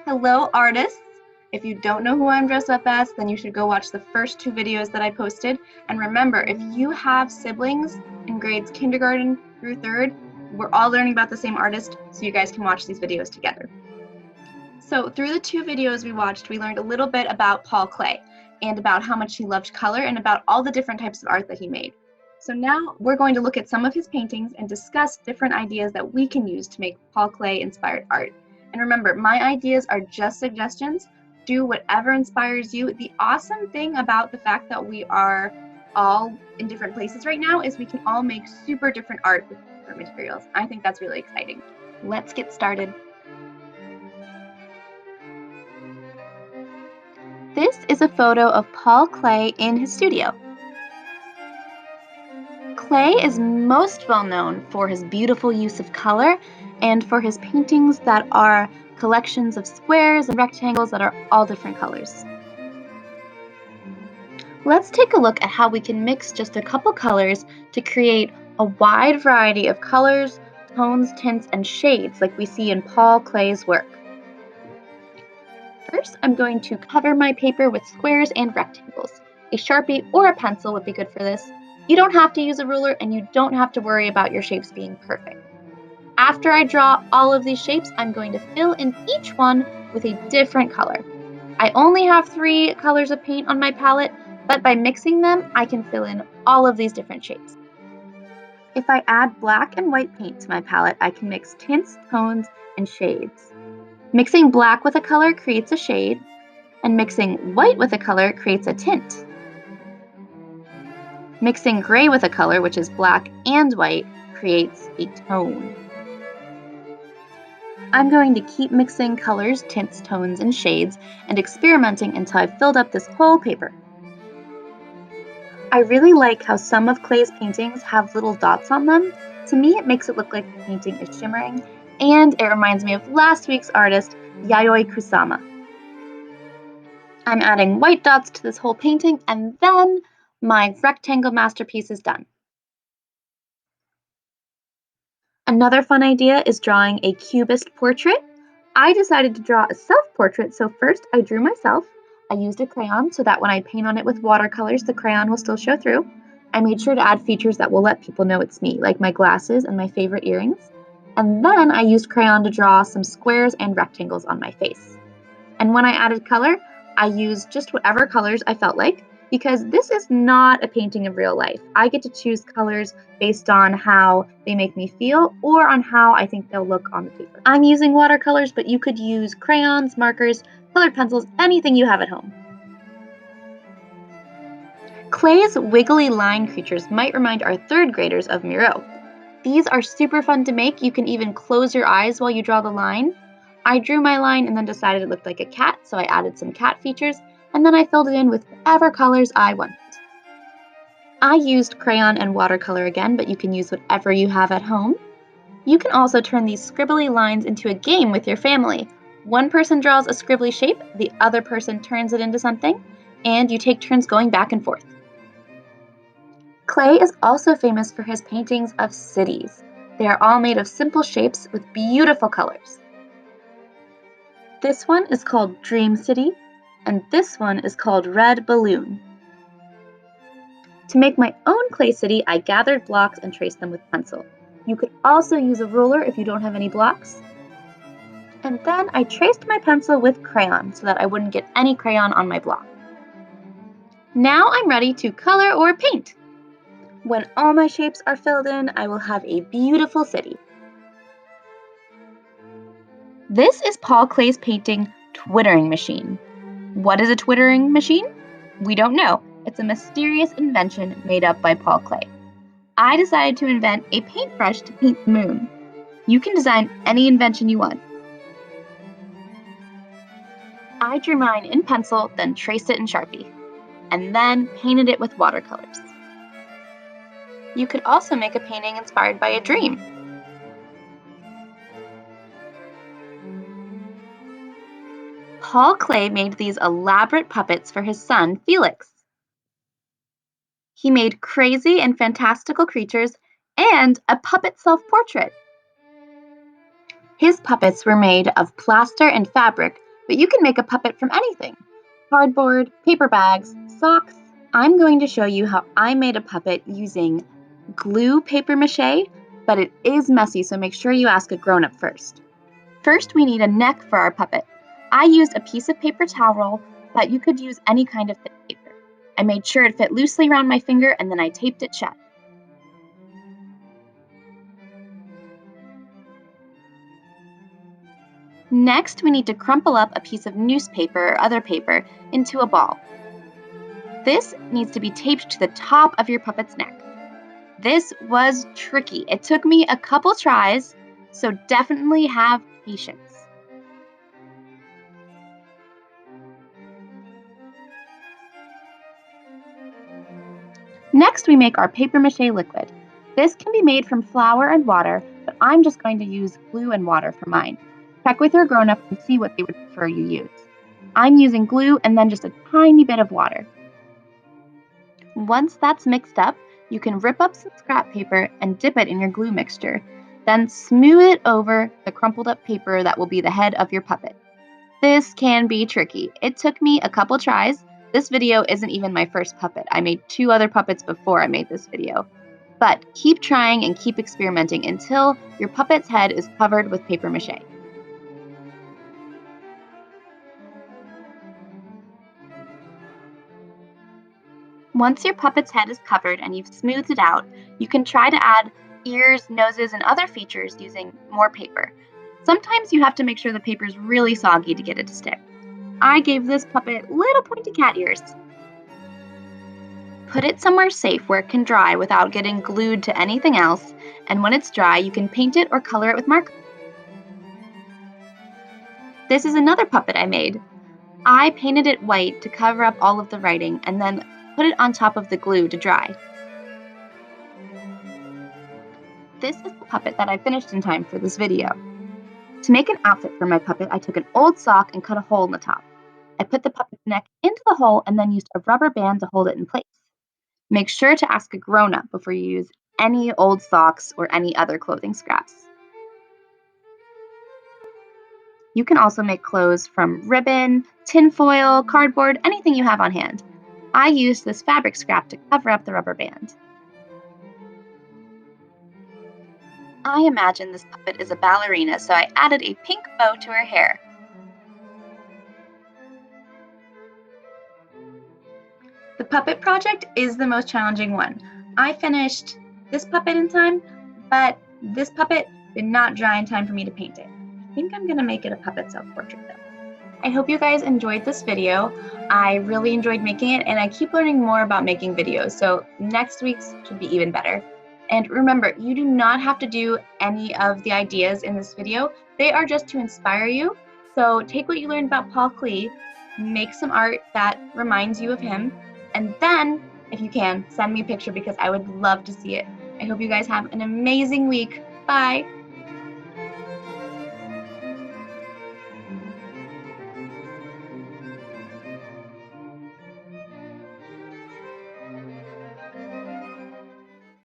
Hello, artists! If you don't know who I'm dressed up as, then you should go watch the first 2 videos that I posted. And remember, if you have siblings in grades kindergarten through 3rd, we're all learning about the same artist, so you guys can watch these videos together. So through the 2 videos we watched, we learned a little bit about Paul Klee and about how much he loved color and about all the different types of art that he made. So now we're going to look at some of his paintings and discuss different ideas that we can use to make Paul Klee inspired art. And remember, my ideas are just suggestions. Do whatever inspires you. The awesome thing about the fact that we are all in different places right now is we can all make super different art with different materials. I think that's really exciting. Let's get started. This is a photo of Paul Klee in his studio. Klee is most well known for his beautiful use of color and for his paintings that are collections of squares and rectangles that are all different colors. Let's take a look at how we can mix just a couple colors to create a wide variety of colors, tones, tints, and shades like we see in Paul Klee's work. First, I'm going to cover my paper with squares and rectangles. A Sharpie or a pencil would be good for this. You don't have to use a ruler and you don't have to worry about your shapes being perfect. After I draw all of these shapes, I'm going to fill in each one with a different color. I only have 3 colors of paint on my palette, but by mixing them, I can fill in all of these different shapes. If I add black and white paint to my palette, I can mix tints, tones, and shades. Mixing black with a color creates a shade, and mixing white with a color creates a tint. Mixing gray with a color, which is black and white, creates a tone. I'm going to keep mixing colors, tints, tones, and shades and experimenting until I've filled up this whole paper. I really like how some of Klee's paintings have little dots on them. To me, it makes it look like the painting is shimmering, and it reminds me of last week's artist, Yayoi Kusama. I'm adding white dots to this whole painting, and then my rectangle masterpiece is done. Another fun idea is drawing a cubist portrait. I decided to draw a self-portrait, so first I drew myself. I used a crayon so that when I paint on it with watercolors, the crayon will still show through. I made sure to add features that will let people know it's me, like my glasses and my favorite earrings. And then I used crayon to draw some squares and rectangles on my face. And when I added color, I used just whatever colors I felt like, because this is not a painting of real life. I get to choose colors based on how they make me feel or on how I think they'll look on the paper. I'm using watercolors, but you could use crayons, markers, colored pencils, anything you have at home. Klee's wiggly line creatures might remind our 3rd graders of Miro. These are super fun to make. You can even close your eyes while you draw the line. I drew my line and then decided it looked like a cat, so I added some cat features, and then I filled it in with whatever colors I wanted. I used crayon and watercolor again, but you can use whatever you have at home. You can also turn these scribbly lines into a game with your family. One person draws a scribbly shape, the other person turns it into something, and you take turns going back and forth. Klee is also famous for his paintings of cities. They are all made of simple shapes with beautiful colors. This one is called Dream City, and this one is called Red Balloon. To make my own clay city, I gathered blocks and traced them with pencil. You could also use a ruler if you don't have any blocks. And then I traced my pencil with crayon so that I wouldn't get any crayon on my block. Now I'm ready to color or paint. When all my shapes are filled in, I will have a beautiful city. This is Paul Klee's painting, Twittering Machine. What is a twittering machine? We don't know. It's a mysterious invention made up by Paul Klee. I decided to invent a paintbrush to paint the moon. You can design any invention you want. I drew mine in pencil, then traced it in Sharpie, and then painted it with watercolors. You could also make a painting inspired by a dream. Paul Klee made these elaborate puppets for his son, Felix. He made crazy and fantastical creatures and a puppet self-portrait. His puppets were made of plaster and fabric, But you can make a puppet from anything: cardboard, paper bags, socks. I'm going to show you how I made a puppet using glue paper mache, but it is messy, so make sure you ask a grown-up first. First, we need a neck for our puppet. I used a piece of paper towel roll, but you could use any kind of thick paper. I made sure it fit loosely around my finger, and then I taped it shut. Next, we need to crumple up a piece of newspaper or other paper into a ball. This needs to be taped to the top of your puppet's neck. This was tricky. It took me a couple tries, so definitely have patience. Next, we make our paper mache liquid. This can be made from flour and water, but I'm just going to use glue and water for mine. Check with your grown-up and see what they would prefer you use. I'm using glue and then just a tiny bit of water. Once that's mixed up, you can rip up some scrap paper and dip it in your glue mixture. Then smooth it over the crumpled up paper that will be the head of your puppet. This can be tricky. It took me a couple tries. This video isn't even my first puppet. I made 2 other puppets before I made this video. But keep trying and keep experimenting until your puppet's head is covered with paper mache. Once your puppet's head is covered and you've smoothed it out, you can try to add ears, noses, and other features using more paper. Sometimes you have to make sure the paper is really soggy to get it to stick. I gave this puppet little pointy cat ears. Put it somewhere safe where it can dry without getting glued to anything else, and when it's dry, you can paint it or color it with marker. This is another puppet I made. I painted it white to cover up all of the writing and then put it on top of the glue to dry. This is the puppet that I finished in time for this video. To make an outfit for my puppet, I took an old sock and cut a hole in the top. I put the puppet's neck into the hole and then used a rubber band to hold it in place. Make sure to ask a grown-up before you use any old socks or any other clothing scraps. You can also make clothes from ribbon, tinfoil, cardboard, anything you have on hand. I used this fabric scrap to cover up the rubber band. I imagine this puppet is a ballerina, so I added a pink bow to her hair. The puppet project is the most challenging one. I finished this puppet in time, but this puppet did not dry in time for me to paint it. I think I'm gonna make it a puppet self-portrait though. I hope you guys enjoyed this video. I really enjoyed making it, and I keep learning more about making videos, so next week's should be even better. And remember, you do not have to do any of the ideas in this video. They are just to inspire you. So take what you learned about Paul Klee, make some art that reminds you of him, and then, if you can, send me a picture because I would love to see it. I hope you guys have an amazing week. Bye!